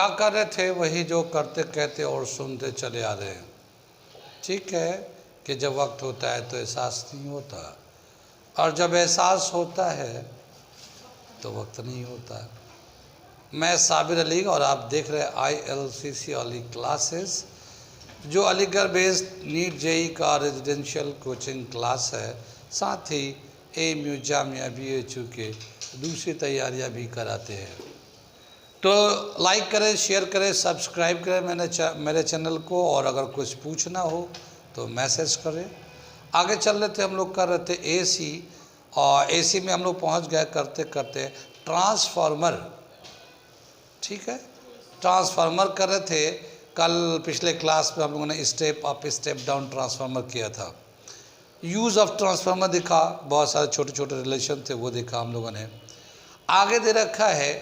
क्या कर रहे थे, वही जो करते कहते और सुनते चले आ रहे हैं। ठीक है कि जब वक्त होता है तो एहसास नहीं होता, और जब एहसास होता है तो वक्त नहीं होता। मैं साबिर अली और आप देख रहे हैं ILCC अली क्लासेस, जो अलीगढ़ बेस्ड नीट जेई का रेजिडेंशियल कोचिंग क्लास है। साथ ही AMU जामिया BHU के दूसरी तैयारियां भी कराते हैं। तो लाइक करें, शेयर करें, सब्सक्राइब करें मेरे चैनल को, और अगर कुछ पूछना हो तो मैसेज करें। आगे चल रहे थे, हम लोग कर रहे थे AC, और AC में हम लोग पहुंच गए करते करते ट्रांसफार्मर। ठीक है, ट्रांसफार्मर कर रहे थे। कल पिछले क्लास में हम लोगों ने step up step down transformer किया था। यूज़ ऑफ ट्रांसफार्मर देखा, बहुत सारे छोटे छोटे रिलेशन थे वो देखा हम लोगों ने। आगे दे रखा है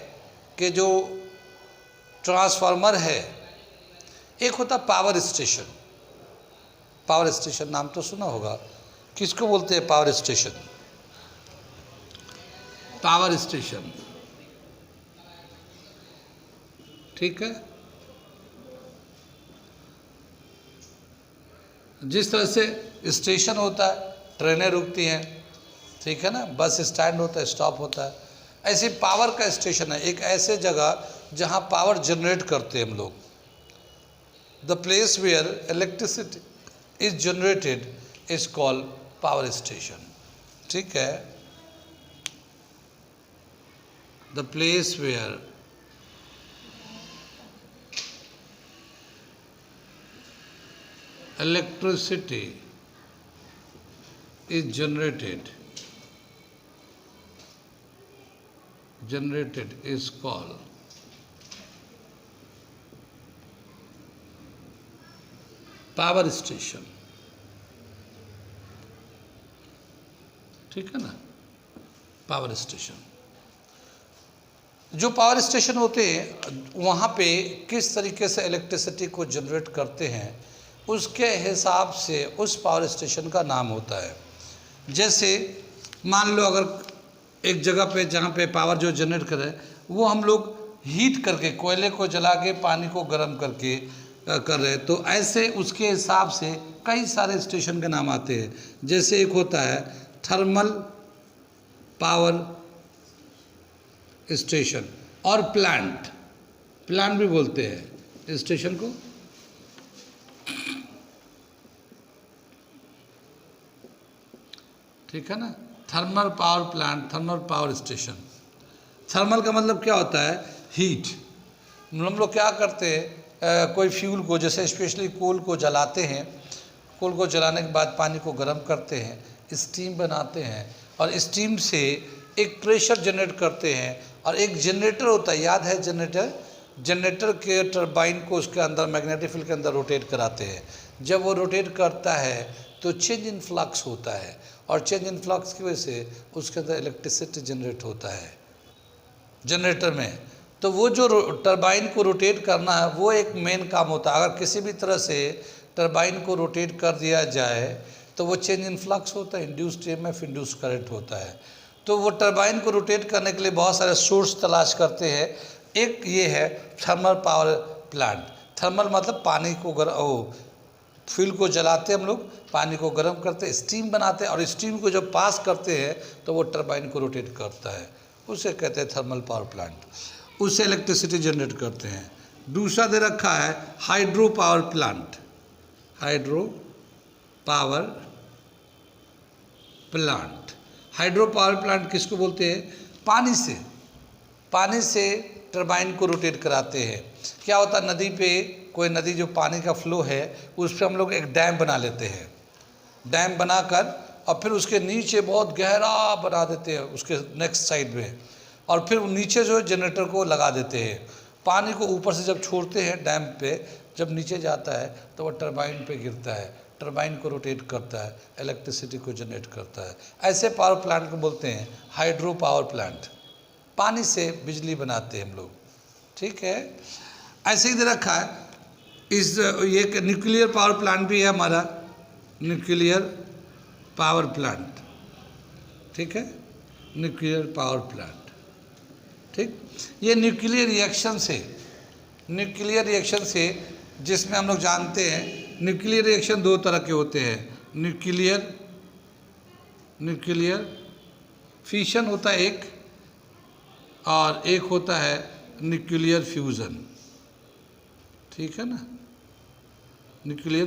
कि जो ट्रांसफार्मर है, एक होता पावर स्टेशन। पावर स्टेशन नाम तो सुना होगा, किसको बोलते हैं पावर स्टेशन? पावर स्टेशन, ठीक है। जिस तरह से स्टेशन होता है, ट्रेनें रुकती हैं, ठीक है ना, बस स्टैंड होता है, स्टॉप होता है, ऐसे पावर का स्टेशन है एक ऐसे जगह जहां पावर जनरेट करते हैं हम लोग। The place where electricity is generated is called power station. ठीक है, the place where electricity is generated is called power station. ठीक है ना, पावर स्टेशन। जो पावर स्टेशन होते हैं वहाँ पे किस तरीके से इलेक्ट्रिसिटी को जनरेट करते हैं, उसके हिसाब से उस पावर स्टेशन का नाम होता है। जैसे मान लो अगर एक जगह पे जहाँ पे पावर जो जनरेट कर रहे हैं वो हम लोग हीट करके, कोयले को जला के पानी को गर्म करके कर रहे हैं, तो ऐसे उसके हिसाब से कई सारे स्टेशन के नाम आते हैं। जैसे एक होता है थर्मल पावर स्टेशन, और प्लांट भी बोलते हैं स्टेशन को। ठीक है ना, thermal power plant, thermal power station. Thermal का मतलब क्या होता है? हीट। हम लोग क्या करते हैं, कोई फ्यूल को, जैसे स्पेशली कोल को जलाते हैं, कोल को जलाने के बाद पानी को गर्म करते हैं, स्टीम बनाते हैं, और स्टीम से एक प्रेशर जनरेट करते हैं, और एक जनरेटर होता है, याद है जनरेटर के टरबाइन को उसके अंदर मैग्नेटिक फील्ड के अंदर रोटेट कराते हैं। जब वो रोटेट करता है तो चेंज इन फ्लक्स होता है, और चेंज इन फ्लक्स की वजह से उसके अंदर इलेक्ट्रिसिटी जनरेट होता है जनरेटर में। तो वो जो टरबाइन को रोटेट करना है वो एक मेन काम होता है। अगर किसी भी तरह से टरबाइन को रोटेट कर दिया जाए तो वो चेंज इन फ्लक्स होता है, इंड्यूस्ड EMF, इंड्यूस करंट होता है। तो वो टरबाइन को रोटेट करने के लिए बहुत सारे सोर्स तलाश करते हैं। एक ये है थर्मल पावर प्लांट। थर्मल मतलब पानी को फ्यूल को जलाते हैं हम लोग, पानी को गर्म करते हैं, स्टीम बनाते हैं, और स्टीम को जब पास करते हैं तो वो टरबाइन को रोटेट करता है, उसे कहते हैं थर्मल पावर प्लांट। उससे इलेक्ट्रिसिटी जनरेट करते हैं। दूसरा दे रखा है hydro power plant. Hydro power plant, hydro power plant किसको बोलते हैं? पानी से टरबाइन को रोटेट कराते हैं। क्या होता है, नदी पे, कोई नदी जो पानी का फ्लो है उस पर हम लोग एक डैम बना लेते हैं। डैम बनाकर और फिर उसके नीचे बहुत गहरा बना देते हैं उसके नेक्स्ट साइड में, और फिर नीचे जो जनरेटर को लगा देते हैं। पानी को ऊपर से जब छोड़ते हैं डैम पे, जब नीचे जाता है तो वह टरबाइन पे गिरता है, टरबाइन को रोटेट करता है, इलेक्ट्रिसिटी को जनरेट करता है। ऐसे पावर प्लांट को बोलते हैं हाइड्रो पावर प्लांट। पानी से बिजली बनाते हैं हम लोग। ठीक है, ऐसे ही दे रखा है ये न्यूक्लियर पावर प्लांट भी है हमारा, न्यूक्लियर पावर प्लांट। ठीक है, न्यूक्लियर पावर प्लांट। ठीक, ये न्यूक्लियर रिएक्शन से न्यूक्लियर रिएक्शन से, जिसमें हम लोग जानते हैं न्यूक्लियर रिएक्शन दो तरह के होते हैं, न्यूक्लियर फिशन होता है एक, और एक होता है न्यूक्लियर फ्यूज़न। ठीक है ना, न्यूक्लियर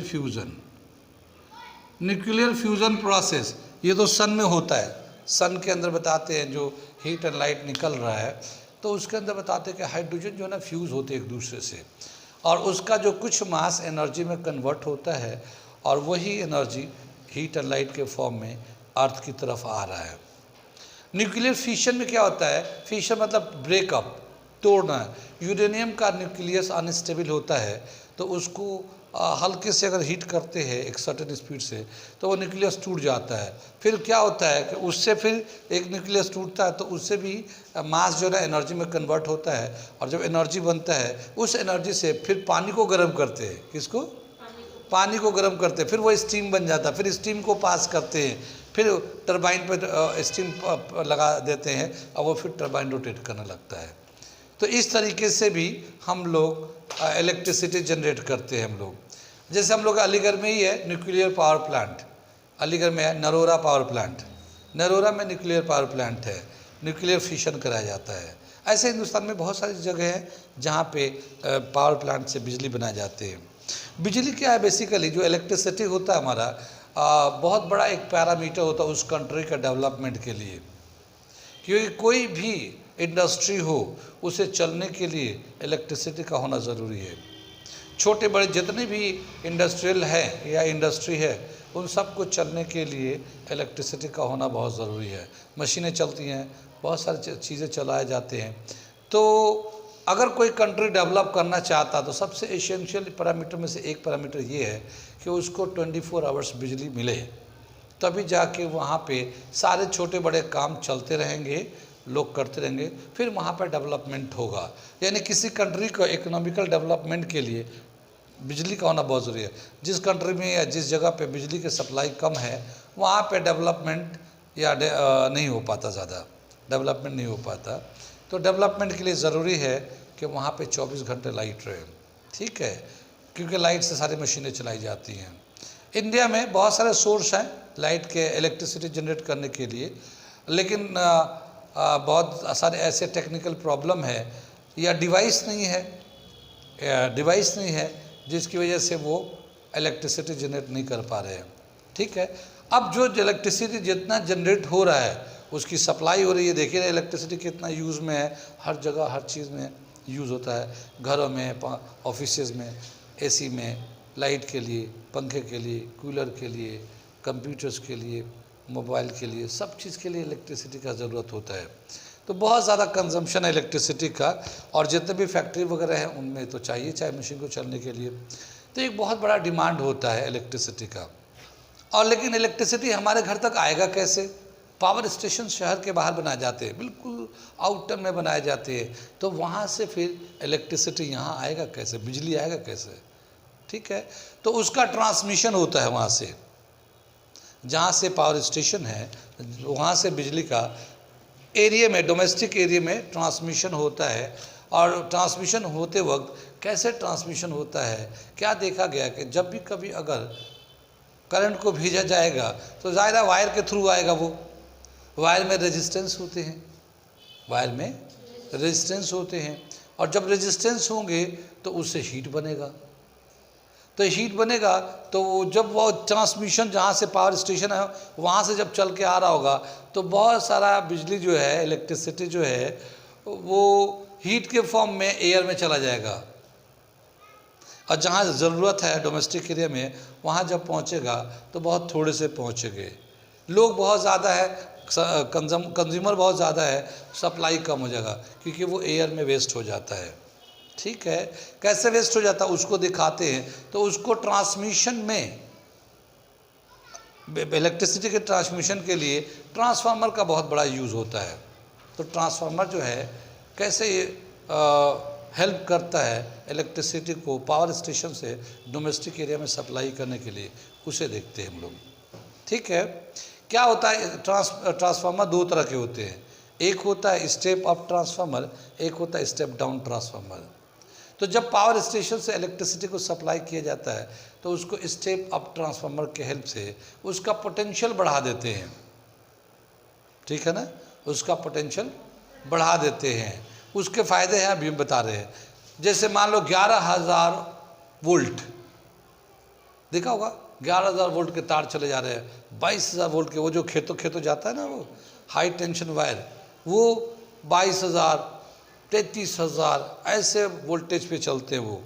फ्यूज़न प्रोसेस ये तो सन में होता है। सन के अंदर बताते हैं जो हीट एंड लाइट निकल रहा है, तो उसके अंदर बताते हैं कि हाइड्रोजन जो है ना फ्यूज़ होते हैं एक दूसरे से, और उसका जो कुछ मास एनर्जी में कन्वर्ट होता है, और वही एनर्जी हीट एंड लाइट के फॉर्म में अर्थ की तरफ आ रहा है। न्यूक्लियर फिशन में क्या होता है, फिशन मतलब ब्रेकअप, तोड़ना। यूरेनियम का न्यूक्लियस अनस्टेबल होता है, तो उसको हल्के से अगर हीट करते हैं एक सर्टेन स्पीड से, तो वो न्यूक्लियस टूट जाता है। फिर क्या होता है कि उससे फिर एक न्यूक्लियस टूटता है, तो उससे भी मास जो है एनर्जी में कन्वर्ट होता है, और जब एनर्जी बनता है उस एनर्जी से फिर पानी को गर्म करते हैं। किसको? पानी को गर्म करते हैं, फिर वो स्टीम बन जाता है, फिर स्टीम को पास करते हैं, फिर टरबाइन पर स्टीम लगा देते हैं, और वो फिर टरबाइन रोटेट करने लगता है। तो इस तरीके से भी हम लोग इलेक्ट्रिसिटी जनरेट करते हैं हम लोग। जैसे हम लोग अलीगढ़ में ही है न्यूक्लियर पावर प्लांट, अलीगढ़ में है नरोरा पावर प्लांट, नरोरा में न्यूक्लियर पावर प्लांट है, न्यूक्लियर फिशन कराया जाता है। ऐसे हिंदुस्तान में बहुत सारी जगह हैं जहाँ पे पावर प्लांट से बिजली बनाए जाते हैं। बिजली क्या है, बेसिकली जो इलेक्ट्रिसिटी होता है हमारा, बहुत बड़ा एक पैरामीटर होता है उस कंट्री का डेवलपमेंट के लिए, क्योंकि कोई भी इंडस्ट्री हो उसे चलने के लिए इलेक्ट्रिसिटी का होना ज़रूरी है। छोटे बड़े जितने भी इंडस्ट्रियल है या इंडस्ट्री है, उन सब को चलने के लिए इलेक्ट्रिसिटी का होना बहुत ज़रूरी है। मशीनें चलती हैं, बहुत सारी चीज़ें चलाए जाते हैं। तो अगर कोई कंट्री डेवलप करना चाहता तो सबसे एसेंशियल पैरामीटर में से एक पैरामीटर ये है कि उसको 24 आवर्स बिजली मिले, तभी जाके वहाँ पे सारे छोटे बड़े काम चलते रहेंगे, लोग करते रहेंगे, फिर वहाँ पर डेवलपमेंट होगा। यानी किसी कंट्री को इकोनॉमिकल डेवलपमेंट के लिए बिजली का होना बहुत ज़रूरी है। जिस कंट्री में या जिस जगह पे बिजली की सप्लाई कम है, वहाँ पे डेवलपमेंट या नहीं हो पाता, ज़्यादा डेवलपमेंट नहीं हो पाता। तो डेवलपमेंट के लिए ज़रूरी है कि वहाँ पे 24 घंटे लाइट रहे। ठीक है, क्योंकि लाइट से सारी मशीनें चलाई जाती हैं। इंडिया में बहुत सारे सोर्स हैं लाइट के, इलेक्ट्रिसिटी जनरेट करने के लिए, लेकिन बहुत सारे ऐसे टेक्निकल प्रॉब्लम है या डिवाइस नहीं है जिसकी वजह से वो इलेक्ट्रिसिटी जनरेट नहीं कर पा रहे हैं। ठीक है, अब जो इलेक्ट्रिसिटी जितना जनरेट हो रहा है उसकी सप्लाई हो रही है। देखिए ना इलेक्ट्रिसिटी कितना यूज़ में है, हर जगह हर चीज़ में यूज़ होता है, घरों में, ऑफिसेज में, एसी में, लाइट के लिए, पंखे के लिए, कूलर के लिए, कंप्यूटर्स के लिए, मोबाइल के लिए, सब चीज़ के लिए इलेक्ट्रिसिटी का ज़रूरत होता है। तो बहुत ज़्यादा कंजम्पशन है इलेक्ट्रिसिटी का, और जितने भी फैक्ट्री वगैरह हैं उनमें तो चाहिए चाहे मशीन को चलने के लिए। तो एक बहुत बड़ा डिमांड होता है इलेक्ट्रिसिटी का। और लेकिन इलेक्ट्रिसिटी हमारे घर तक आएगा कैसे? पावर स्टेशन शहर के बाहर बनाए जाते हैं, बिल्कुल आउटर में बनाए जाते हैं, तो वहाँ से फिर इलेक्ट्रिसिटी यहाँ आएगा कैसे, बिजली आएगा कैसे? ठीक है, तो उसका ट्रांसमिशन होता है वहाँ से, जहाँ से पावर स्टेशन है वहाँ से बिजली का एरिया में, डोमेस्टिक एरिया में ट्रांसमिशन होता है। और ट्रांसमिशन होते वक्त कैसे ट्रांसमिशन होता है, क्या देखा गया कि जब भी कभी अगर करंट को भेजा जाएगा तो ज़ाहिर वायर के थ्रू आएगा। वो वायर में रेजिस्टेंस होते हैं, वायर में रेजिस्टेंस होते हैं, और जब रेजिस्टेंस होंगे तो उससे हीट बनेगा। तो हीट बनेगा तो जब वो ट्रांसमिशन जहाँ से पावर स्टेशन है वहाँ से जब चल के आ रहा होगा तो बहुत सारा बिजली जो है, इलेक्ट्रिसिटी जो है, वो हीट के फॉर्म में एयर में चला जाएगा। और जहाँ ज़रूरत है डोमेस्टिक एरिया में, वहाँ जब पहुँचेगा तो बहुत थोड़े से पहुँचेंगे। लोग बहुत ज़्यादा है, कंज्यूमर बहुत ज़्यादा है, सप्लाई कम हो जाएगा, क्योंकि वो एयर में वेस्ट हो जाता है। ठीक है, कैसे वेस्ट हो जाता है उसको दिखाते हैं। तो उसको ट्रांसमिशन में, इलेक्ट्रिसिटी के ट्रांसमिशन के लिए ट्रांसफार्मर का बहुत बड़ा यूज़ होता है। तो ट्रांसफार्मर जो है कैसे हेल्प करता है इलेक्ट्रिसिटी को पावर स्टेशन से डोमेस्टिक एरिया में सप्लाई करने के लिए, उसे देखते हैं हम लोग। ठीक है, क्या होता है, ट्रांसफार्मर दो तरह के होते हैं, एक होता है स्टेप अप ट्रांसफार्मर, एक होता है स्टेप डाउन ट्रांसफार्मर। तो जब पावर स्टेशन से इलेक्ट्रिसिटी को सप्लाई किया जाता है तो उसको स्टेप अप ट्रांसफार्मर के हेल्प से उसका पोटेंशियल बढ़ा देते हैं, ठीक है ना, उसका पोटेंशियल बढ़ा देते हैं। उसके फ़ायदे हैं अभी हम बता रहे हैं। जैसे मान लो 11,000 वोल्ट, देखा होगा 11,000 वोल्ट के तार चले जा रहे हैं, 22,000 वोल्ट के, वो जो खेतों जाता है ना वो हाई टेंशन वायर, वो 22,000 33,000 ऐसे वोल्टेज पे चलते हैं, वो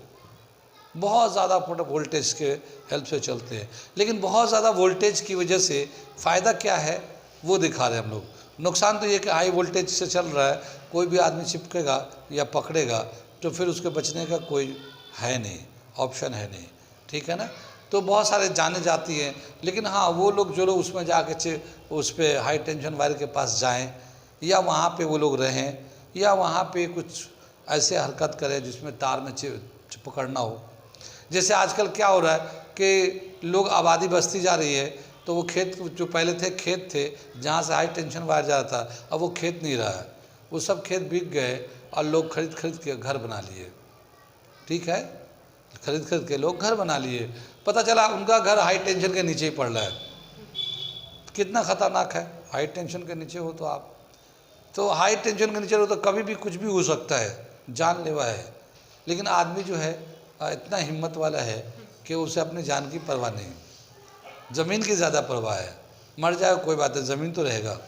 बहुत ज़्यादा वोल्टेज के हेल्प से चलते हैं। लेकिन बहुत ज़्यादा वोल्टेज की वजह से फ़ायदा क्या है वो दिखा रहे हैं हम लोग। नुकसान तो ये कि हाई वोल्टेज से चल रहा है, कोई भी आदमी चिपकेगा या पकड़ेगा तो फिर उसके बचने का कोई है नहीं, ऑप्शन है नहीं, ठीक है ना। तो बहुत सारे जाने जाती हैं, लेकिन हाँ वो लोग जो लोग उसमें जाके उस पर हाई टेंशन वायर के पास जाएं या वहाँ पे वो लोग रहें या वहाँ पे कुछ ऐसे हरकत करें जिसमें तार में पकड़ना हो। जैसे आजकल क्या हो रहा है कि लोग आबादी बसती जा रही है, तो वो खेत जो पहले थे खेत थे जहाँ से हाई टेंशन वायर जा रहा था, अब वो खेत नहीं रहा है, वो सब खेत बिक गए और लोग खरीद के घर बना लिए, ठीक है, खरीद के लोग घर बना लिए। पता चला उनका घर हाई टेंशन के नीचे ही पड़ रहा है। कितना ख़तरनाक है, हाई टेंशन के नीचे हो तो आप, तो हाई टेंशन के नीचे हो तो कभी भी कुछ भी हो सकता है, जानलेवा है। लेकिन आदमी जो है इतना हिम्मत वाला है कि उसे अपनी जान की परवाह नहीं, ज़मीन की ज़्यादा परवाह है, मर जाए कोई बात है, ज़मीन तो रहेगा।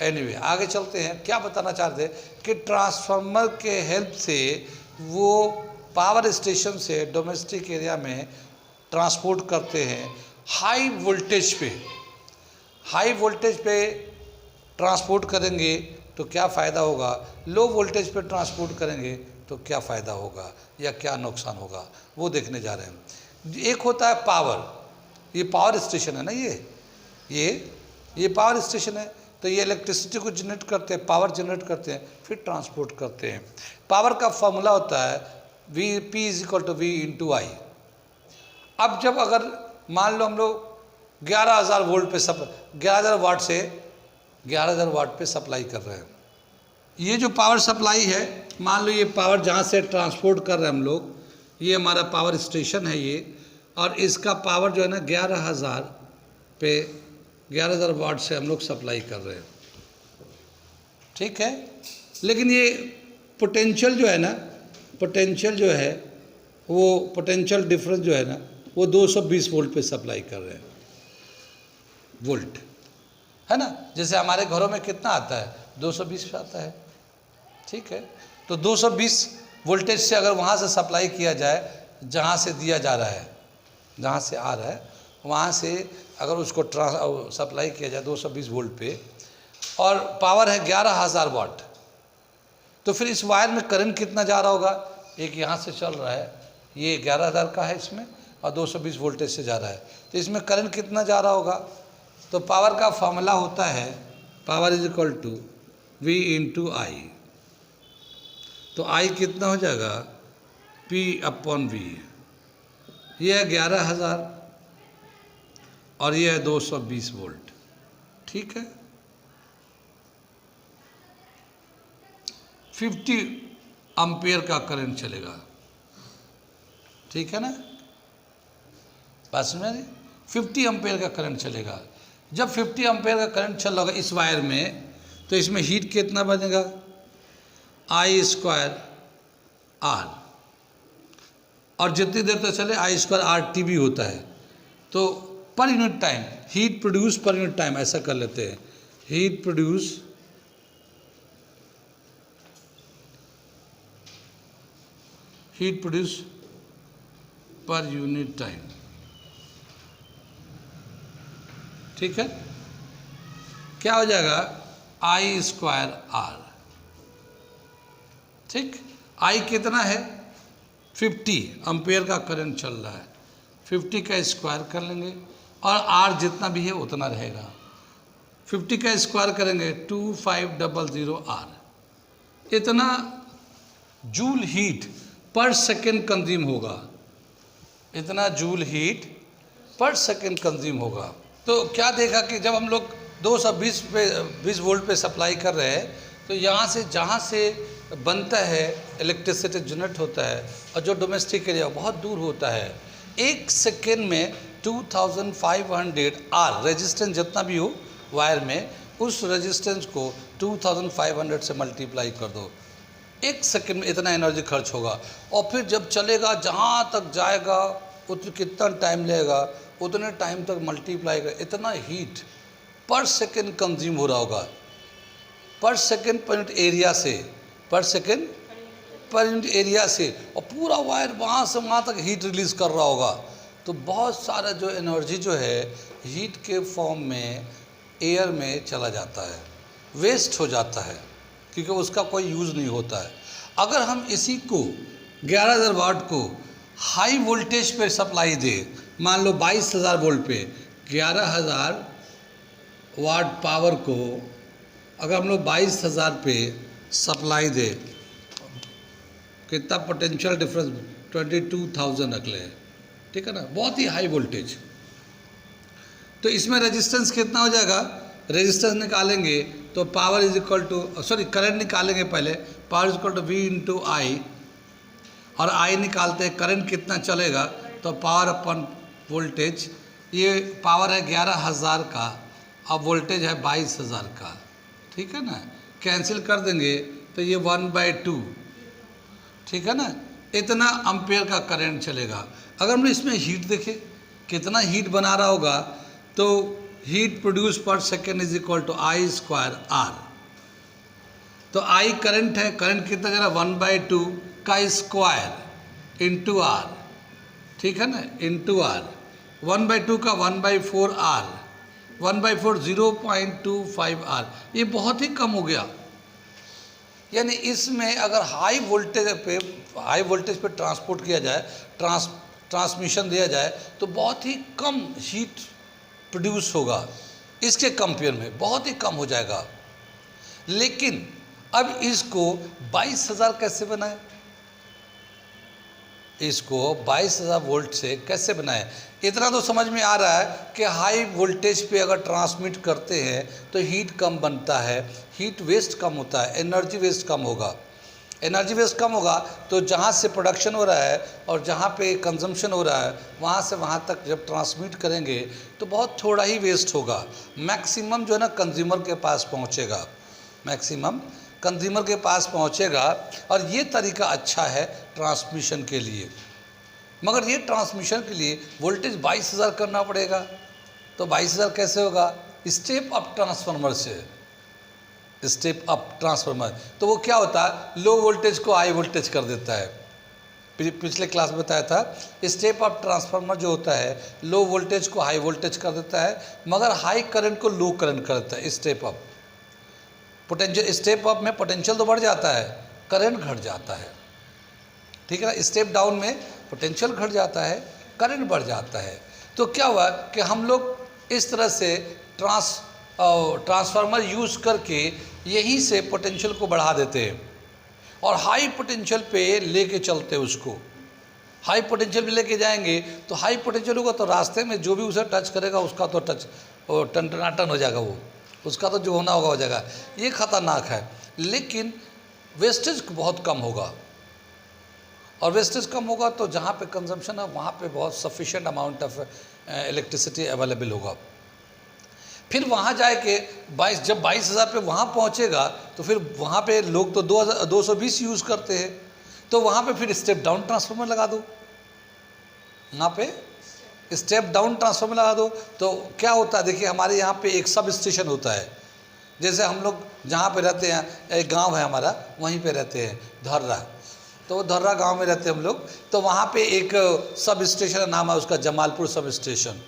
एनीवे आगे चलते हैं। क्या बताना चाहते हैं कि ट्रांसफार्मर के हेल्प से वो पावर स्टेशन से डोमेस्टिक एरिया में ट्रांसपोर्ट करते हैं। हाई वोल्टेज पे ट्रांसपोर्ट करेंगे तो क्या फ़ायदा होगा, लो वोल्टेज पे ट्रांसपोर्ट करेंगे तो क्या फ़ायदा होगा या क्या नुकसान होगा, वो देखने जा रहे हैं। एक होता है पावर, ये पावर स्टेशन है ना, ये पावर स्टेशन है, तो ये इलेक्ट्रिसिटी को जनरेट करते हैं, पावर जनरेट करते हैं, फिर ट्रांसपोर्ट करते हैं। पावर का फॉर्मूला होता है P = V × I। अब जब अगर मान लो हम लोग 11,000 वोल्ट पे 11,000 वाट पे सप्लाई कर रहे हैं, ये जो पावर सप्लाई है, मान लो ये पावर जहाँ से ट्रांसपोर्ट कर रहे हैं हम लोग, ये हमारा पावर स्टेशन है ये, और इसका पावर जो है ना 11,000 वाट से हम लोग सप्लाई कर रहे हैं, ठीक है। लेकिन ये पोटेंशियल जो है वो पोटेंशियल डिफरेंस जो है ना वो 220 वोल्ट पे सप्लाई कर रहे हैं, वोल्ट है ना। जैसे हमारे घरों में कितना आता है, 220 पे आता है, ठीक है। तो 220 वोल्टेज से अगर वहाँ से सप्लाई किया जाए, जहाँ से दिया जा रहा है, जहाँ से आ रहा है वहाँ से अगर उसको सप्लाई किया जाए 220 वोल्ट पे, और पावर है 11,000 वाट, तो फिर इस वायर में करंट कितना जा रहा होगा। एक यहाँ से चल रहा है, ये 11,000 का है इसमें, और 220 वोल्टेज से जा रहा है, तो इसमें करंट कितना जा रहा होगा। तो पावर का फॉर्मूला होता है पावर = V × I। तो I कितना हो जाएगा, P/V। ये है 11,000 और ये है 220 वोल्ट, ठीक है। 50 एम्पियर का करंट चलेगा, ठीक है ना, बस में 50 एम्पियर का करंट चलेगा। जब 50 एम्पियर का करंट चल रहा होगा इस वायर में, तो इसमें हीट कितना बनेगा, I² R, और जितनी देर तक चले I² RT भी होता है। तो per unit time heat produce per unit time, ऐसा कर लेते हैं, heat produce per unit time, ठीक है। क्या हो जाएगा, I² R, ठीक। I कितना है, 50 एम्पियर का करंट चल रहा है, 50 का स्क्वायर कर लेंगे, और R जितना भी है उतना रहेगा। 50 का स्क्वायर करेंगे 2500 R, इतना जूल हीट पर सेकेंड कंज्यूम होगा, इतना जूल हीट पर सेकेंड कंज्यूम होगा। तो क्या देखा कि जब हम लोग 220 वोल्ट पे सप्लाई कर रहे हैं, तो यहाँ से जहाँ से बनता है, इलेक्ट्रिसिटी जनरेट होता है, और जो डोमेस्टिक एरिया बहुत दूर होता है, 1 सेकेंड में 2500 आर रेजिस्टेंस जितना भी हो वायर में, उस रेजिस्टेंस को 2500 से मल्टीप्लाई कर दो, 1 सेकेंड में इतना एनर्जी खर्च होगा। और फिर जब चलेगा जहाँ तक जाएगा उतना कितना टाइम लगेगा, उतने टाइम तक मल्टीप्लाई कर, इतना हीट पर सेकेंड कंज्यूम हो रहा होगा, पर सेकेंड पर यूनिट एरिया से, पर सेकेंड पर यूनिट एरिया से, और पूरा वायर वहाँ से वहाँ तक हीट रिलीज़ कर रहा होगा। तो बहुत सारा जो एनर्जी जो है हीट के फॉर्म में एयर में चला जाता है, वेस्ट हो जाता है, क्योंकि उसका कोई यूज़ नहीं होता है। अगर हम इसी को 11,000 वाट को हाई वोल्टेज पे सप्लाई दे, मान लो 22,000 वोल्ट पे 11,000 वाट पावर को अगर हम लोग 22,000 पे सप्लाई दे, कितना पोटेंशियल डिफरेंस, 22,000 रख ले, ठीक है ना, बहुत ही हाई वोल्टेज। तो इसमें रेजिस्टेंस कितना हो जाएगा, रेजिस्टेंस निकालेंगे तो power is equal to, sorry current निकालेंगे पहले, power is equal to V into I, और आई निकालते हैं करंट कितना चलेगा, तो पावर अपन वोल्टेज, ये पावर है 11,000 का, अब वोल्टेज है 22,000 का, ठीक है ना, कैंसिल कर देंगे तो ये 1/2, ठीक है ना, इतना एम्पेयर का करंट चलेगा। अगर हम इसमें हीट देखें कितना हीट बना रहा होगा, तो heat produce per second is equal to I² R। तो I करंट है, करंट कितना जरा 1/2 का स्क्वायर इंटू R, ठीक है ना, इंटू R, 1/2 का 1/4 R, 1/4 0.25 R, ये बहुत ही कम हो गया। यानी इसमें अगर हाई वोल्टेज पे ट्रांसपोर्ट किया जाए, ट्रांसमिशन दिया जाए, तो बहुत ही कम हीट प्रोड्यूस होगा, इसके कंपेयर में बहुत ही कम हो जाएगा। लेकिन अब इसको 22,000 कैसे बनाए, इसको 22,000 वोल्ट से कैसे बनाए, इतना तो समझ में आ रहा है कि हाई वोल्टेज पे अगर ट्रांसमिट करते हैं तो हीट कम बनता है, हीट वेस्ट कम होता है, एनर्जी वेस्ट कम होगा। एनर्जी वेस्ट कम होगा तो जहाँ से प्रोडक्शन हो रहा है और जहाँ पे कंजम्पशन हो रहा है, वहाँ से वहाँ तक जब ट्रांसमिट करेंगे तो बहुत थोड़ा ही वेस्ट होगा। मैक्सिमम जो है ना कंज्यूमर के पास पहुँचेगा, मैक्सिमम कंज्यूमर के पास पहुँचेगा, और ये तरीका अच्छा है ट्रांसमिशन के लिए। मगर ये ट्रांसमिशन के लिए वोल्टेज 22,000 करना पड़ेगा, तो 22,000 कैसे होगा, स्टेप अप ट्रांसफार्मर से, स्टेप अप ट्रांसफार्मर। तो वो क्या होता है, लो वोल्टेज को हाई वोल्टेज कर देता है। पिछले क्लास में बताया था, स्टेप अप ट्रांसफार्मर जो होता है लो वोल्टेज को हाई वोल्टेज कर देता है, मगर हाई करंट को लो करंट कर देता है। Step up potential, step up में पोटेंशियल तो बढ़ जाता है, करंट घट जाता है, ठीक है ना। स्टेप डाउन में पोटेंशियल घट जाता है, करंट बढ़ जाता है। तो क्या हुआ कि हम लोग इस तरह से ट्रांसफार्मर यूज़ करके यहीं से पोटेंशियल को बढ़ा देते हैं, और हाई पोटेंशियल पे लेके चलते हैं उसको। हाई पोटेंशियल पे लेके जाएंगे तो हाई पोटेंशियल होगा तो रास्ते में जो भी उसे टच करेगा उसका तो टच टन हो जाएगा, वो उसका तो जो होना होगा हो जाएगा। ये खतरनाक है, लेकिन वेस्टेज बहुत कम होगा, और वेस्टेज कम होगा तो जहाँ पे कंजम्पशन है वहाँ पे बहुत sufficient amount of electricity available होगा। फिर वहाँ जाए के जब 22,000 पे वहाँ पहुँचेगा तो फिर वहाँ पे लोग तो 220 यूज़ करते हैं, तो वहाँ पे फिर स्टेप डाउन ट्रांसफार्मर लगा दो, वहाँ पे स्टेप डाउन ट्रांसफार्मर लगा दो। तो क्या होता है, देखिए हमारे यहाँ पे एक सब स्टेशन होता है, जैसे हम लोग जहाँ पे रहते हैं, एक गांव है हमारा, वहीं पे रहते हैं धर्रा, तो वो धर्रा गांव में रहते हैं हम लोग। तो वहाँ पे एक सब स्टेशन नाम है उसका जमालपुर सब स्टेशन।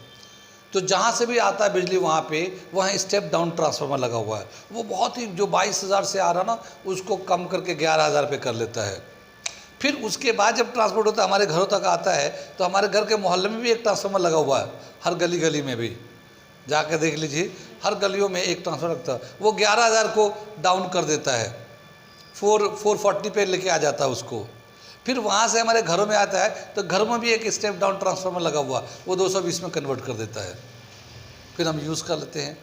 तो जहाँ से भी आता है बिजली वहाँ स्टेप डाउन ट्रांसफार्मर लगा हुआ है। वो बहुत ही, जो 22,000 से आ रहा ना उसको कम करके 11,000 पे कर लेता है। फिर उसके बाद जब ट्रांसपोर्ट होता है हमारे घरों तक आता है, तो हमारे घर के मोहल्ले में भी एक ट्रांसफार्मर लगा हुआ है, हर गली गली में भी जाकर देख लीजिए, हर गलियों में एक ट्रांसफार्मर रखता है। वो 11,000 को डाउन कर देता है, 440 पे लेके आ जाता है उसको। फिर वहाँ से हमारे घरों में आता है तो घरों में भी एक स्टेप डाउन ट्रांसफार्मर लगा हुआ, वो 220 में कन्वर्ट कर देता है, फिर हम यूज़ कर लेते हैं।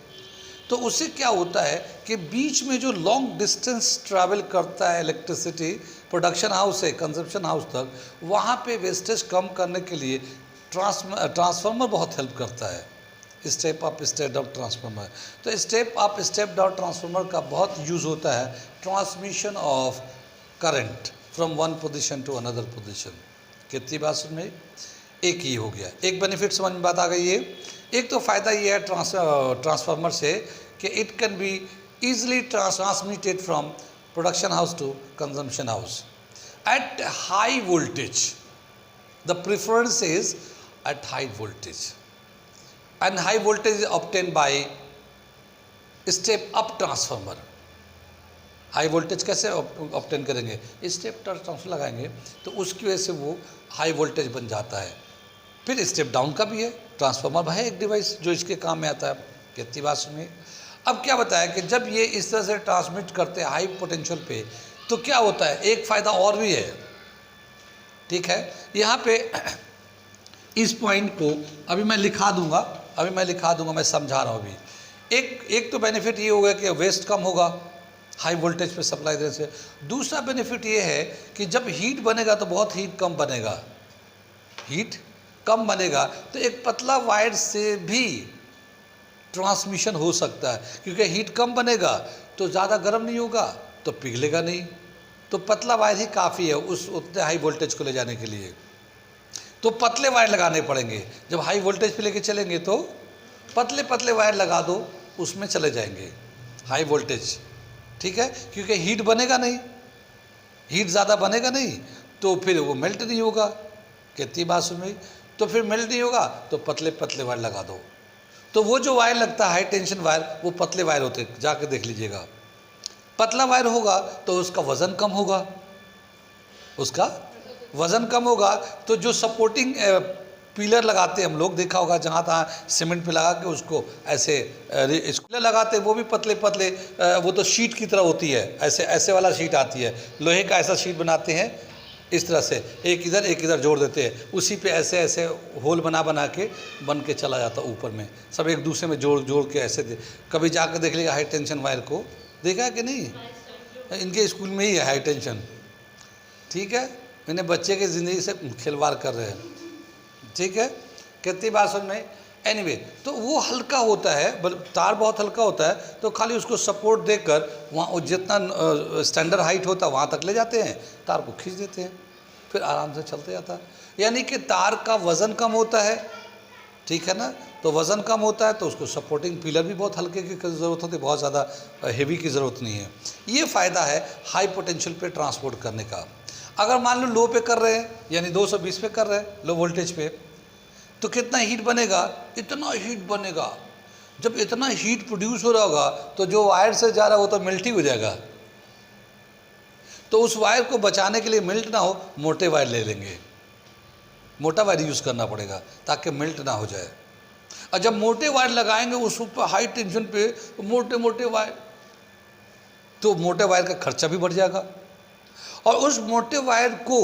तो उससे क्या होता है कि बीच में जो लॉन्ग डिस्टेंस ट्रैवल करता है इलेक्ट्रिसिटी प्रोडक्शन हाउस से कंजप्शन हाउस तक, वहाँ पे वेस्टेज कम करने के लिए ट्रांसफार्मर बहुत हेल्प करता है। Step up step down transformer, तो step up step down transformer का बहुत यूज़ होता है transmission of current from one position to another position. कितनी बात सुन में? एक ही हो गया, एक बेनिफिट समझ में बात आ गई है। एक तो फ़ायदा ये है ट्रांसफार्मर से कि it can be easily transmitted from production house to consumption house at high voltage. The preference is at high voltage and high voltage is obtained by step up transformer। High voltage कैसे obtain करेंगे? Step transformer लगाएंगे तो उसकी वजह से वो high voltage बन जाता है। फिर स्टेप डाउन का भी है, ट्रांसफार्मर है एक डिवाइस जो इसके काम में आता है। कितनी बात सुनिए। अब क्या बताया कि जब ये इस तरह से ट्रांसमिट करते हैं हाई पोटेंशियल पे, तो क्या होता है, एक फ़ायदा और भी है। ठीक है, यहाँ पे इस पॉइंट को अभी मैं लिखा दूंगा, मैं समझा रहा हूँ अभी। एक तो बेनिफिट ये होगा कि वेस्ट कम होगा हाई वोल्टेज पे सप्लाई देने से। दूसरा बेनिफिट ये है कि जब हीट बनेगा तो बहुत हीट कम बनेगा, तो एक पतला वायर से भी ट्रांसमिशन हो सकता है, क्योंकि हीट कम बनेगा तो ज़्यादा गर्म नहीं होगा तो पिघलेगा नहीं, तो पतला वायर ही काफ़ी है उस उतने हाई वोल्टेज को ले जाने के लिए। तो पतले वायर लगाने पड़ेंगे। जब हाई वोल्टेज पे लेके चलेंगे तो पतले पतले वायर लगा दो, उसमें चले जाएंगे हाई वोल्टेज। ठीक है, क्योंकि हीट बनेगा नहीं, हीट ज़्यादा बनेगा नहीं तो फिर वो मेल्ट नहीं होगा। कितनी बात सुन? तो फिर मेल्ट नहीं होगा तो पतले पतले वायर लगा दो। तो वो जो वायर लगता है हाई टेंशन वायर, वो पतले वायर होते, जाके देख लीजिएगा। पतला वायर होगा तो उसका वज़न कम होगा, तो जो सपोर्टिंग पिलर लगाते हैं हम लोग, देखा होगा जहाँ तहाँ सीमेंट पे लगा के उसको ऐसे पिलर लगाते हैं, वो भी पतले पतले, वो तो शीट की तरह होती है, ऐसे वाला शीट आती है, लोहे का ऐसा शीट बनाते हैं इस तरह से, एक इधर जोड़ देते हैं, उसी पे ऐसे होल बना के बन के चला जाता ऊपर में, सब एक दूसरे में जोड़ के ऐसे कभी जाकर देख लीजिएगा हाई टेंशन वायर को, देखा है कि नहीं? इनके स्कूल में ही है हाई टेंशन। ठीक है, मैंने बच्चे की ज़िंदगी से खिलवाड़ कर रहे हैं। ठीक है, कितनी बात समझ में? एनीवे, तो वो हल्का होता है, तार बहुत हल्का होता है, तो खाली उसको सपोर्ट देकर वहाँ जितना स्टैंडर्ड हाइट होता है वहाँ तक ले जाते हैं, तार को खींच देते हैं, फिर आराम से चलते जाता है। यानी कि तार का वज़न कम होता है। ठीक है ना, तो वज़न कम होता है तो उसको सपोर्टिंग पिलर भी बहुत हल्के की ज़रूरत होती है, बहुत ज़्यादा हेवी की ज़रूरत नहीं है। ये फ़ायदा है हाई पोटेंशियल पे ट्रांसपोर्ट करने का। अगर मान लो लो पे कर रहे हैं, यानी 220 पे कर रहे हैं, लो वोल्टेज पे, तो कितना हीट बनेगा? इतना हीट बनेगा। जब इतना हीट प्रोड्यूस हो रहा होगा तो जो वायर से जा रहा है वो तो मेल्ट ही हो जाएगा। तो उस वायर को बचाने के लिए मेल्ट ना हो, मोटे वायर ले लेंगे, मोटा वायर यूज़ करना पड़ेगा ताकि मेल्ट ना हो जाए। और जब मोटे वायर लगाएंगे उस ऊपर हाई टेंशन पे, मोटे वायर, तो मोटे वायर का खर्चा भी बढ़ जाएगा। और उस मोटे वायर को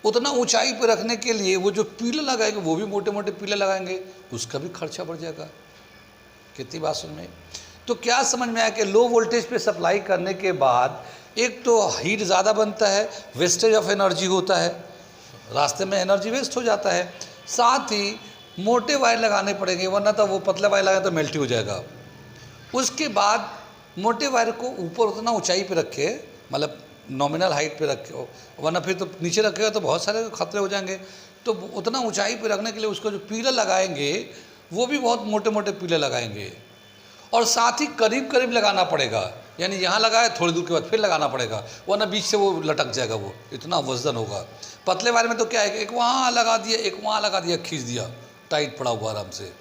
उतना ऊंचाई पर रखने के लिए वो जो पीलर लगाएंगे वो भी मोटे पीलर लगाएंगे, उसका भी खर्चा बढ़ जाएगा। कितनी बात सुन में? तो क्या समझ में आया कि लो वोल्टेज पे सप्लाई करने के बाद एक तो हीट ज़्यादा बनता है, वेस्टेज ऑफ एनर्जी होता है, रास्ते में एनर्जी वेस्ट हो जाता है, साथ ही मोटे वायर लगाने पड़ेंगे, वरना तो वो पतले वायर लगाए तो मेल्ट ही हो जाएगा। उसके बाद मोटे वायर को ऊपर उतना ऊंचाई पे रखे, मतलब नॉमिनल हाइट पे रखे, वरना फिर तो नीचे रखेगा तो बहुत सारे खतरे हो जाएंगे। तो उतना ऊंचाई पे रखने के लिए उसको जो पीलर लगाएंगे वो भी बहुत मोटे पीलर लगाएंगे, और साथ ही करीब लगाना पड़ेगा, यानी यहाँ लगाए थोड़ी दूर के बाद फिर लगाना पड़ेगा, वरना बीच से वो लटक जाएगा, वो इतना वजन होगा। पतले वायर में तो क्या है, एक वहाँ लगा दिया, एक वहाँ लगा दिया, खींच दिया, टाइट पड़ा हुआ आराम से।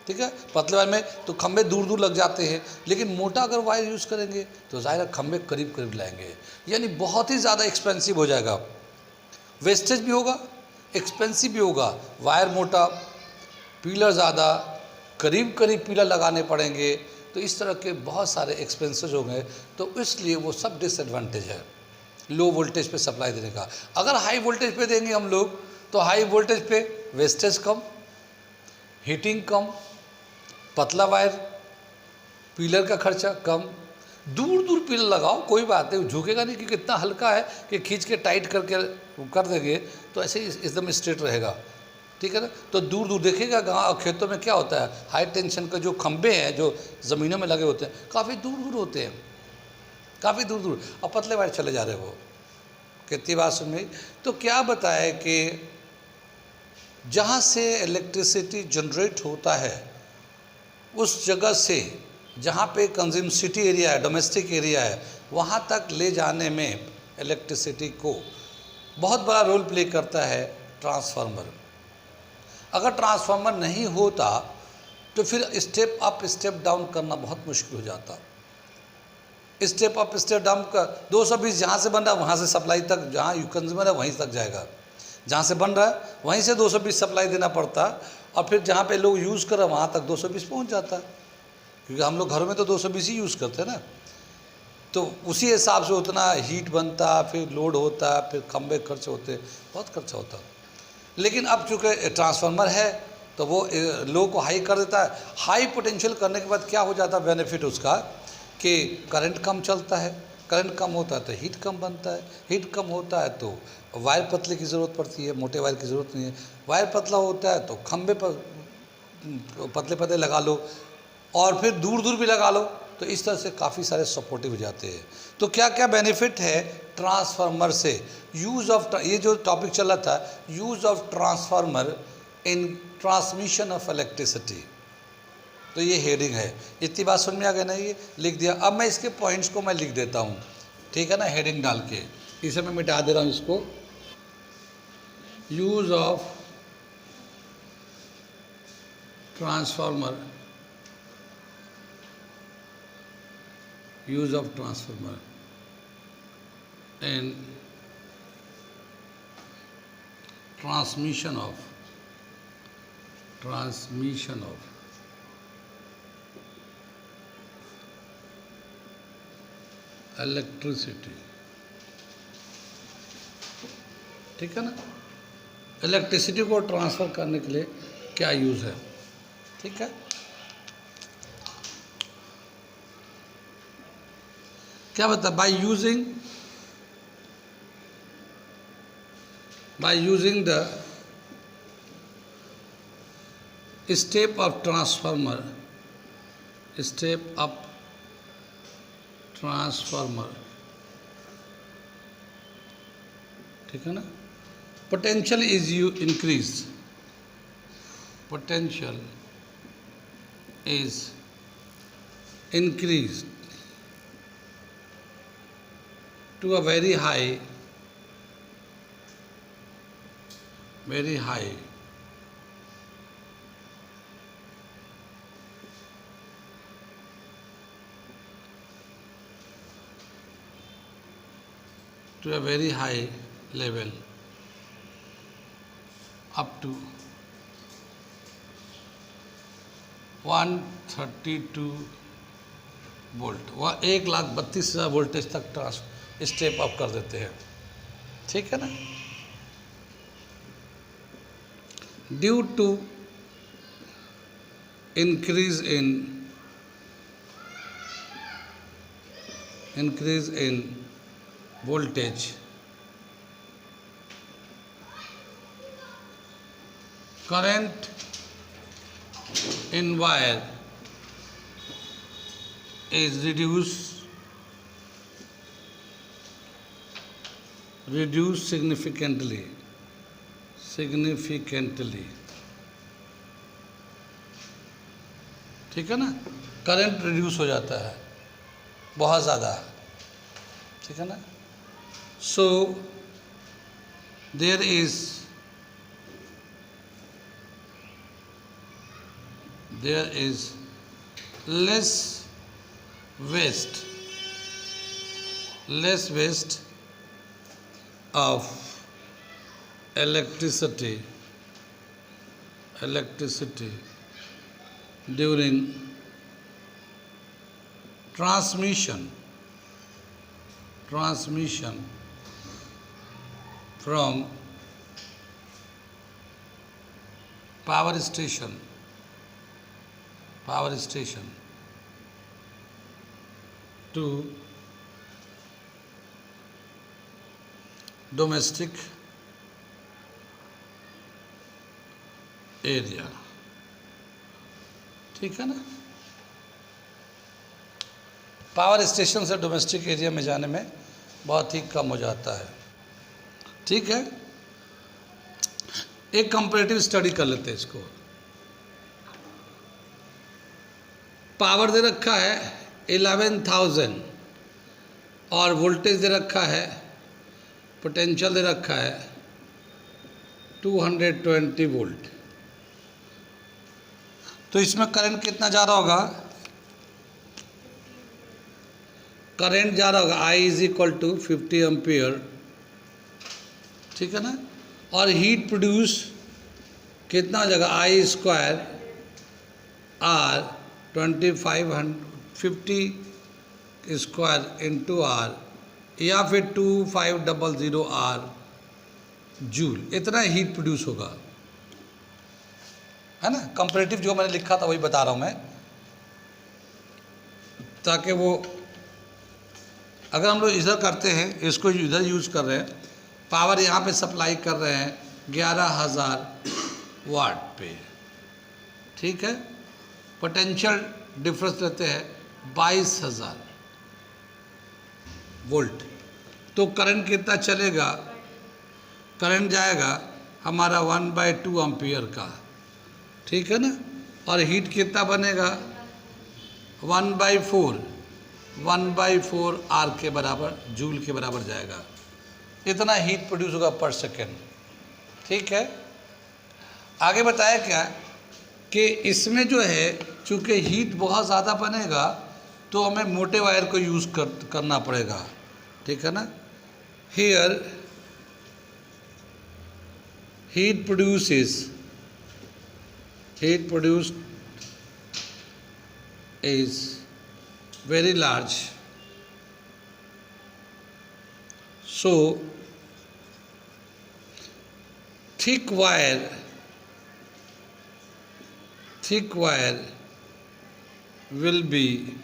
ठीक है, पतले वायर में तो खंभे दूर लग जाते हैं, लेकिन मोटा अगर वायर यूज़ करेंगे तो ज़ाहिर खंभे करीब लाएंगे, यानी बहुत ही ज़्यादा एक्सपेंसिव हो जाएगा, वेस्टेज भी होगा, एक्सपेंसिव भी होगा। वायर मोटा, पीलर ज़्यादा, करीब पीलर लगाने पड़ेंगे, तो इस तरह के बहुत सारे एक्सपेंसेस हो गए। तो इसलिए वो सब डिसएडवांटेज है लो वोल्टेज पे सप्लाई देने का। अगर हाई वोल्टेज पे देंगे हम लोग तो हाई वोल्टेज पे वेस्टेज कम, हीटिंग कम, पतला वायर, पिलर का खर्चा कम, दूर दूर पिलर लगाओ, कोई बात नहीं, झुकेगा नहीं क्योंकि इतना हल्का है कि खींच के टाइट करके कर देंगे तो ऐसे ही एकदम स्ट्रेट रहेगा, ठीक है ना। तो दूर दूर देखेगा, गाँव खेतों में क्या होता है, हाई टेंशन के जो खंभे हैं जो ज़मीनों में लगे होते हैं काफ़ी दूर दूर होते हैं, काफ़ी दूर दूर, और पतले वायर चले जा रहे हो। कितनी बात सुन में। तो क्या बताया कि जहाँ से इलेक्ट्रिसिटी जनरेट होता है उस जगह से जहाँ पे कंज्यूम सिटी एरिया है, डोमेस्टिक एरिया है, वहाँ तक ले जाने में इलेक्ट्रिसिटी को बहुत बड़ा रोल प्ले करता है ट्रांसफार्मर। अगर ट्रांसफार्मर नहीं होता तो फिर स्टेप अप स्टेप डाउन करना बहुत मुश्किल हो जाता। स्टेप अप स्टेप डाउन का 220 जहाँ से बन रहा है वहाँ से सप्लाई तक, जहाँ यू कंज्यूमर है वहीं तक जाएगा, जहाँ से बन रहा है वहीं से 220 सप्लाई देना पड़ता, और फिर जहाँ पे लोग यूज़ कर रहे हैं वहाँ तक 220 पहुँच जाता, क्योंकि हम लोग घरों में तो 220 ही यूज़ करते हैं ना। तो उसी हिसाब से उतना हीट बनता, फिर लोड होता, फिर खंबे खर्च होते, बहुत खर्चा होता। लेकिन अब चूँकि ट्रांसफार्मर है तो वो लो को हाई कर देता है। हाई पोटेंशियल करने के बाद क्या हो जाता है बेनिफिट उसका कि करंट कम चलता है, करंट कम होता है तो हीट कम बनता है, हीट कम होता है तो वायर पतले की ज़रूरत पड़ती है, मोटे वायर की ज़रूरत नहीं है। वायर पतला होता है तो खंबे पर पतले पतले लगा लो, और फिर दूर दूर भी लगा लो, तो इस तरह से काफ़ी सारे सपोर्टिव हो जाते हैं। तो क्या क्या बेनिफिट है ट्रांसफार्मर से, यूज़ ऑफ, ये जो टॉपिक चला था, use of transformer in transmission of electricity, तो ये हेडिंग है। इतनी बात समझ में आ गई ना, ये लिख दिया। अब मैं इसके पॉइंट्स को मैं लिख देता हूँ, ठीक है ना, हेडिंग डाल के इसे मैं मिटा दे रहा हूँ इसको। Use of transformer, use of transformer in transmission of electricity, ठीक है ना। इलेक्ट्रिसिटी को ट्रांसफ़र करने के लिए क्या यूज़ है, ठीक है। क्या बता, by using the step of transformer, ठीक है ना। Potential is increase to a very high level up to 132 volt, वह 1,32,000 वोल्टेज तक स्टेप अप कर देते हैं, ठीक है ना। Due to increase in voltage, current in wire is reduced significantly, ठीक है ना। करंट रिड्यूस हो जाता है बहुत ज़्यादा, ठीक है ना। So there is less waste of electricity during transmission from power station to domestic area. ठीक है ना। पावर स्टेशन से डोमेस्टिक एरिया में जाने में बहुत ही कम हो जाता है। ठीक है, एक कंपैरेटिव स्टडी कर लेते हैं इसको। पावर दे रखा है 11,000 और वोल्टेज दे रखा है, पोटेंशियल दे रखा है 220 वोल्ट। तो इसमें करंट कितना जा रहा होगा? करंट जा रहा होगा I is equal to 50 ampere. ठीक है ना। और हीट प्रोड्यूस कितना हो जाएगा? I square R 50 square into R, या फिर 2500 R जूल। इतना हीट प्रोड्यूस होगा, है ना। कंपैरेटिव जो मैंने लिखा था वही बता रहा हूँ मैं, ताकि वो अगर हम लोग इधर करते हैं, इसको इधर यूज कर रहे हैं, पावर यहाँ पे सप्लाई कर रहे हैं 11,000 वाट पे। ठीक है। पोटेंशियल डिफरेंस लेते हैं 22,000 वोल्ट। तो करंट कितना चलेगा? करंट जाएगा हमारा 1/2 एम्पियर का। ठीक है ना। और हीट कितना बनेगा? 1/4 आर के बराबर, जूल के बराबर जाएगा। इतना हीट प्रोड्यूस होगा पर सेकेंड। ठीक है। आगे बताया क्या कि इसमें जो है, चूँकि हीट बहुत ज़्यादा बनेगा तो हमें मोटे वायर को यूज़ करना पड़ेगा। ठीक है ना। Here heat produced is very large, so thick wire will be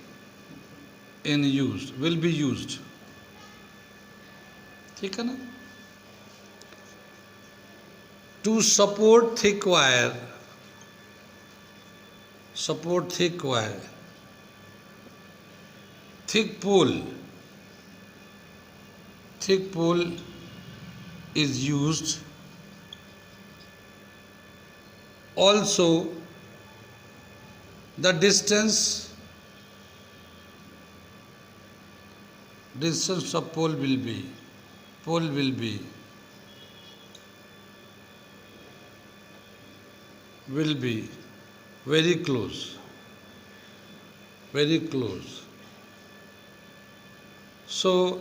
used। ठीक है ना। To support thick wire, thick pole is used। Also the distance of pole will be very close, so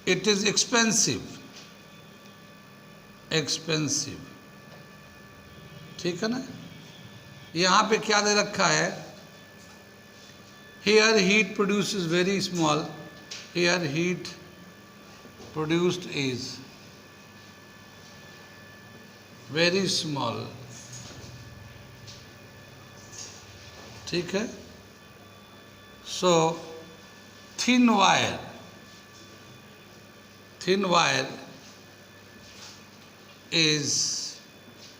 it is expensive। ठीक है ना। यहाँ पे क्या दे रखा है? Here heat produced is very small, here heat produced is very small। ठीक है। So thin wire is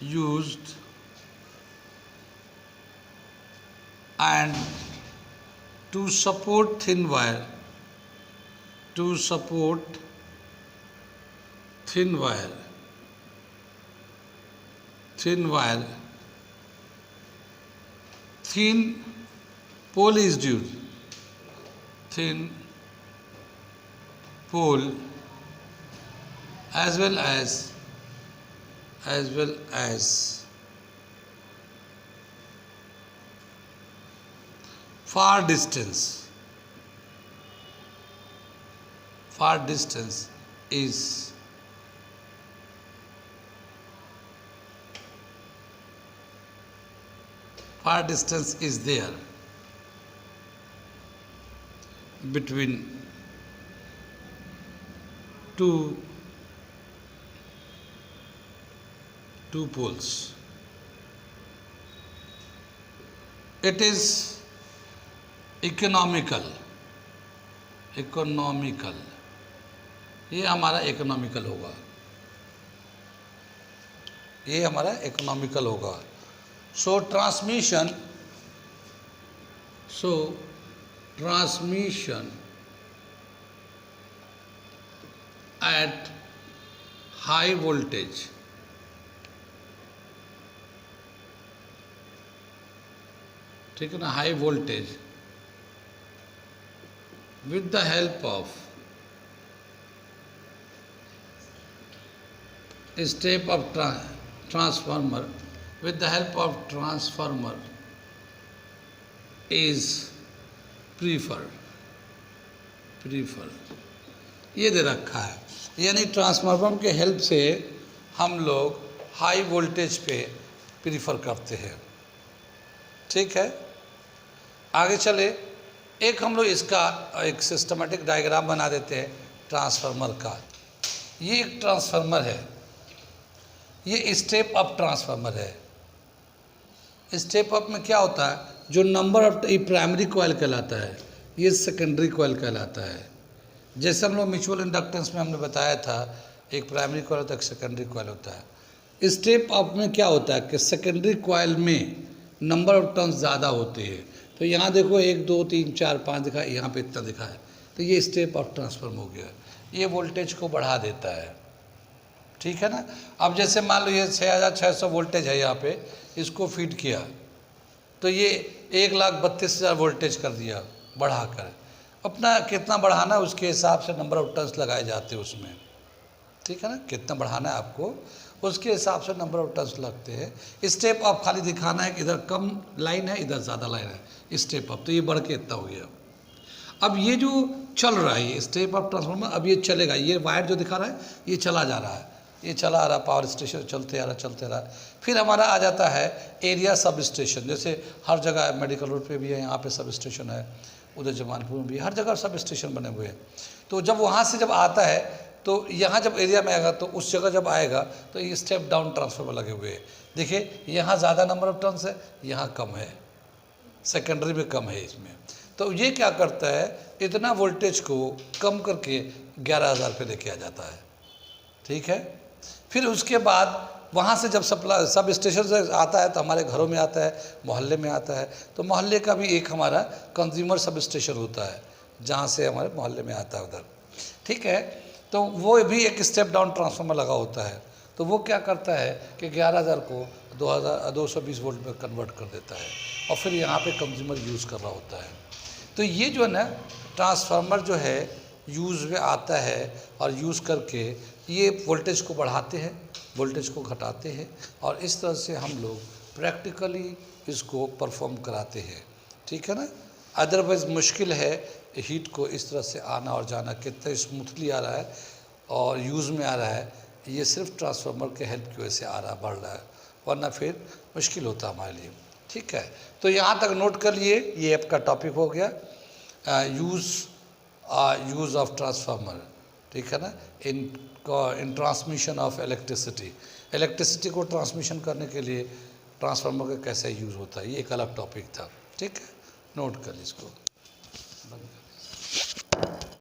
used, and to support thin wire thin pole is used, thin pole as well as far distance is there between two poles। It is economical economical, ये हमारा economical होगा, ये हमारा economical होगा। सो transmission eight high voltage, ठीक है ना, high voltage with the help of a step of transformer, with the help of transformer is preferred, ये दे रखा है, यानी ट्रांसफार्मर के हेल्प से हम लोग हाई वोल्टेज पे प्रीफर करते हैं। ठीक है, आगे चले, एक हम लोग इसका एक सिस्टमेटिक डायग्राम बना देते हैं ट्रांसफार्मर का। ये एक ट्रांसफार्मर है, ये स्टेप अप ट्रांसफार्मर है। स्टेप अप में क्या होता है, जो नंबर ऑफ, ये प्राइमरी कॉइल कहलाता है, ये सेकेंडरी कॉइल कहलाता है। जैसे हम लोग म्यूचुअल इंडक्टेंस में हमने बताया था, एक प्राइमरी कॉइल होता है, एक सेकेंडरी कॉइल होता है। स्टेप अप में क्या होता है कि सेकेंडरी कॉइल में नंबर ऑफ टर्न्स ज़्यादा होते हैं। तो यहाँ देखो 1 2 3 4 5 दिखा है, यहाँ पे इतना दिखा है, तो ये स्टेप अप ट्रांसफार्म हो गया, ये वोल्टेज को बढ़ा देता है। ठीक है ना। अब जैसे मान लो ये 6600 वोल्टेज है, यहाँ पे इसको फीड किया तो ये 1,32,000 वोल्टेज कर दिया बढ़ाकर। अपना कितना बढ़ाना है उसके हिसाब से नंबर ऑफ टर्न्स लगाए जाते हैं उसमें। ठीक है ना, कितना बढ़ाना है आपको उसके हिसाब से नंबर ऑफ टर्न्स लगते हैं। स्टेप अप खाली दिखाना है कि इधर कम लाइन है, इधर ज़्यादा लाइन है, स्टेप अप, तो ये बढ़ के इतना हो गया। अब ये जो चल रहा है ये स्टेप अप ट्रांसफार्मर, अब ये चलेगा, ये वायर जो दिखा रहा है ये चला जा रहा है, ये चला आ रहा, पावर स्टेशन चलते आ रहा। फिर हमारा आ जाता है एरिया सब स्टेशन। जैसे हर जगह मेडिकल रोड पे भी है, यहाँ पे सब स्टेशन है, उधर जमालपुर में भी, हर जगह सब स्टेशन बने हुए हैं। तो जब वहाँ से जब आता है तो यहाँ जब एरिया में आएगा तो उस जगह जब आएगा तो ये स्टेप डाउन ट्रांसफार्मर लगे हुए हैं। देखिए यहाँ ज़्यादा नंबर ऑफ टर्न्स है, यहाँ कम है, सेकेंडरी में कम है इसमें। तो ये क्या करता है, इतना वोल्टेज को कम करके 11,000 पे लेके आ जाता है। ठीक है, फिर उसके बाद वहाँ से जब सप्लाई सब स्टेशन से आता है तो हमारे घरों में आता है, मोहल्ले में आता है। तो मोहल्ले का भी एक हमारा कंज्यूमर सब स्टेशन होता है, जहाँ से हमारे मोहल्ले में आता है उधर। ठीक है, तो वो भी एक स्टेप डाउन ट्रांसफार्मर लगा होता है। तो वो क्या करता है कि 11,000 को 220 वोल्ट में कन्वर्ट कर देता है और फिर यहाँ पे कंज्यूमर यूज़ कर रहा होता है। तो ये जो है ना ट्रांसफार्मर जो है यूज़ में आता है और यूज़ करके ये वोल्टेज को बढ़ाते हैं, वोल्टेज को घटाते हैं, और इस तरह से हम लोग प्रैक्टिकली इसको परफॉर्म कराते हैं। ठीक है ना, अदरवाइज़ मुश्किल है हीट को इस तरह से आना और जाना, कितना स्मूथली आ रहा है और यूज़ में आ रहा है, ये सिर्फ ट्रांसफार्मर के हेल्प की वजह से आ रहा बढ़ रहा है, वरना फिर मुश्किल होता हमारे लिए। ठीक है, तो यहाँ तक नोट कर लिए, ये आपका टॉपिक हो गया यूज़ ऑफ ट्रांसफार्मर। ठीक है ना, इन ट्रांसमिशन ऑफ इलेक्ट्रिसिटी को ट्रांसमिशन करने के लिए ट्रांसफार्मर का कैसे यूज़ होता है, ये एक अलग टॉपिक था। ठीक है, नोट कर इसको।